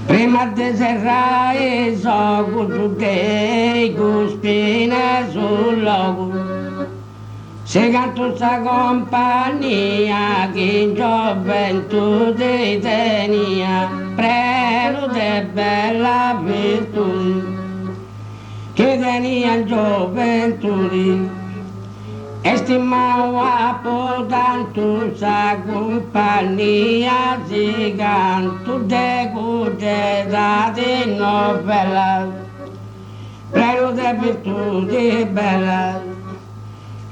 Prima di serrare sono tutti cuspine sul logo. Se canto sta compagnia che in gioventù ti tenia, prelo de bella virtù, che tenia in gioventù. E stimava tanto sa compagnia, si canto de cude date novella, prelo de virtù di bella.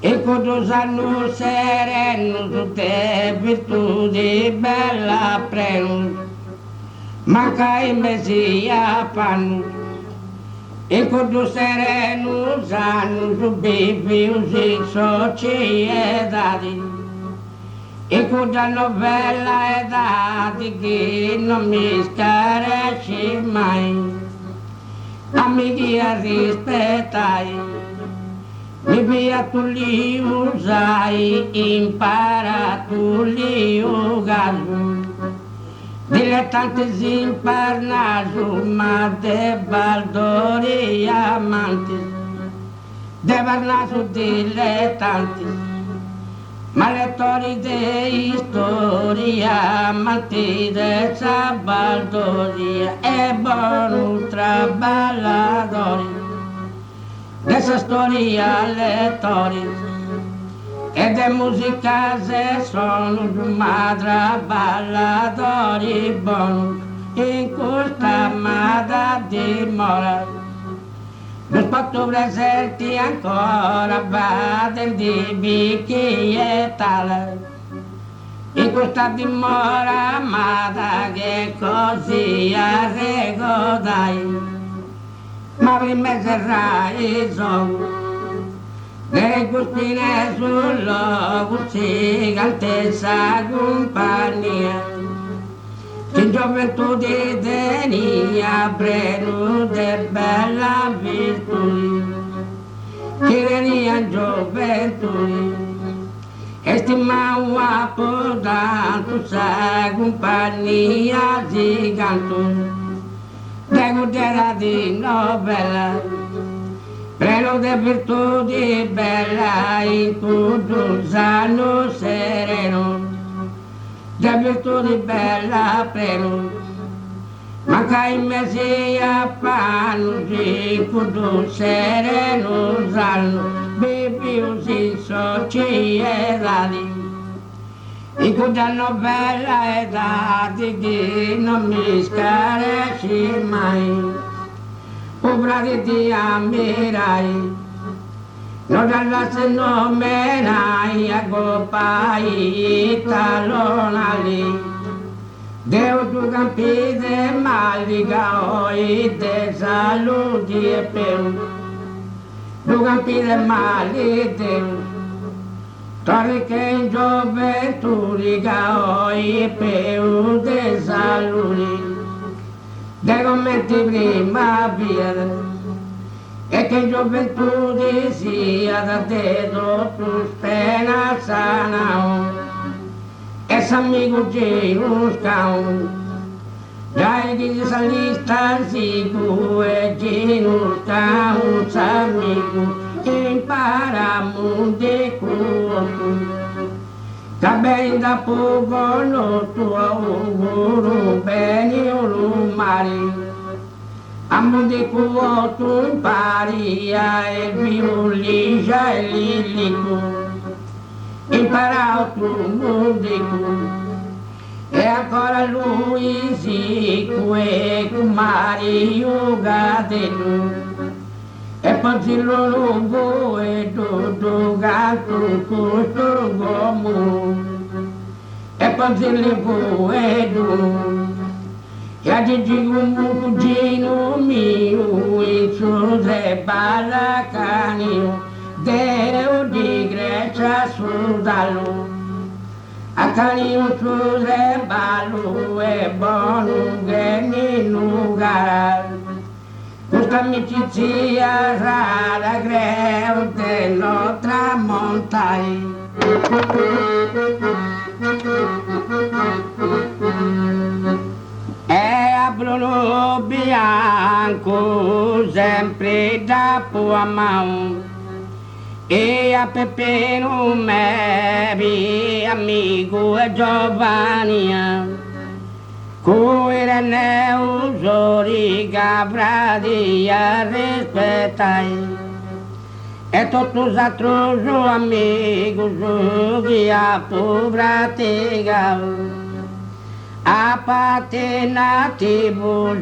E quando sanno sereno tutte virtudi bella preno, manca in messia panno. E quando sereno sanno su bibi usi società. E quando novella è dati che non mi scaresci mai, amici a rispettai. Mi via tu li usai, impara tu li ugasu. Dilettanti si imparnasu, ma de baldori amanti. De parnasu dilettanti, ma lettori de storia, amanti de sa baldoria, e buonu traballadori. Dessa storia lettori e de musica se sono madra balladori bon in questa amata dimora. Lo spotto presenti ancora baden di bicchi e tale in questa dimora amata che così arregodai. Ma prima serrai sono, le cuspine sul logo, si altezza compagnia, che in gioventù di tenia, preno de bella virtù, che venia in gioventù, e stimava tanto sa compagnia, si cantò. Tengo terra di novella, preno de virtudi bella, in tutto sano sereno, de virtudi bella preno, manca in messia panno, in tutto sereno sano, bevi usi società. E questa novella è dati che non mi scaresci mai, povera che ti ammirai, non dalla se non me n'hai a copai talonali, Deo tu campi de maliga oi de saluti e peu, tu campi de mali Deo, torri che in gioventù liga oi peu de saluti, de commenti prima via, e che in gioventù di sia da te tu spena sanao, e s'amico Gino scao, dai che salista sicu e Gino scao s'amico, imparamu di cuoco, che ben da poco no tuo guru beni mari, amo di cuoco impari e violigia e lilico, imparau tu musico, e ancora lui si que Mario Gadenu, e poi lo lungo e tutto gatto questo gomo, e poi le e tu, e a Gigi un cugino mio, il suo tre balacanio, Deo di Grecia sudalo, a canio su tre ballo e buono che mi lugar. Questa amicizia rara creo te lo tramontai. Bruno bianco sempre da Puamão e a Pepino Mebi amigo é Giovannia Coirene usori Gabradia respeitai e todos os outros amigos o guia por bratigal a patinativa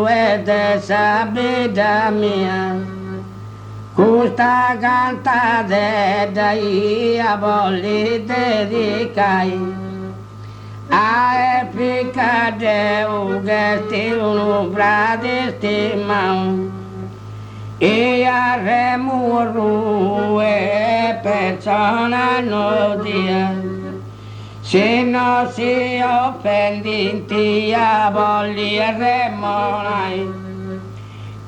é dessa vida minha custa cantada daí a bola dedicai a épica de o gestio no bradestimão e a remuro é persona no dia se non si offendi a volli remonai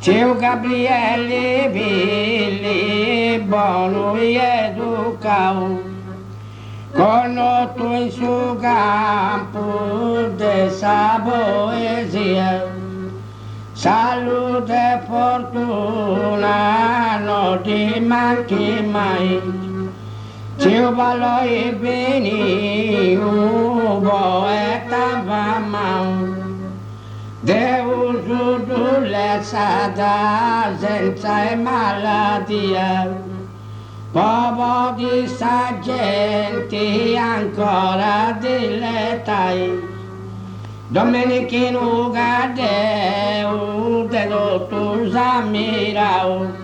c'è un Gabriele Billy buono e educao con tu in suo campo de sa poesia salute e fortuna non ti manchi mai Cio ballo e beni un poeta va mau Devo giudulezza da senza malattia Povo di saggenti ancora dilettai Domenichino Gadeu de dottus ammirau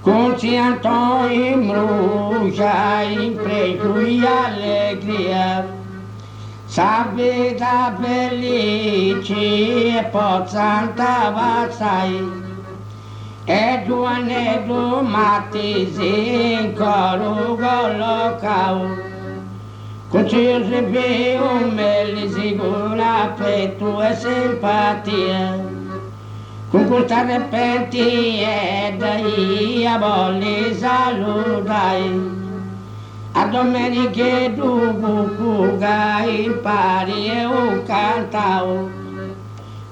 Conscienton imbrucia in pregio e allegria Sa vita felice e pozzanta vassai E giovane domati si incoro collocau Con Giuseppe un me sicura affetto e simpatia con questa repenti e dai a volle salutai a domeniche tu cuga impari e un cantao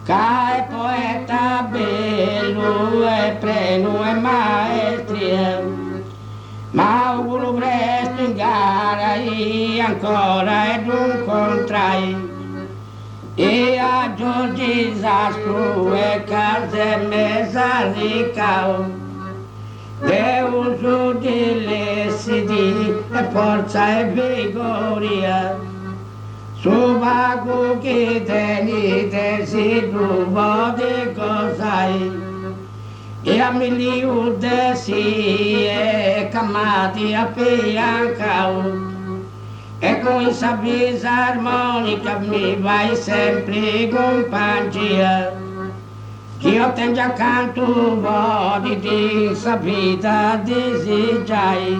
cae poeta bello e preno e maestria ma auguro presto in gara e ancora ed un contrai e a Giorgi Zasco e case mesa ricao Deus di lesidi e forza e vigoria su vago che tenite si truvo di cosai e a miliu desi e camati a fiancao e con questa brisa armonica mi vai sempre compagnia che io tengo accanto vodi di sa vita desigiai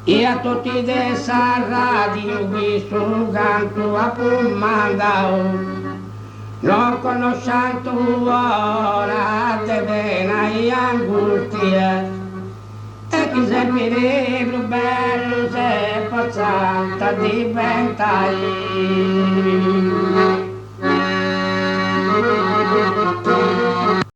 e a tutti dessa radio questo canto a mandao non conoscendo ora te pena e angustia e chi se mi più bello se possata diventai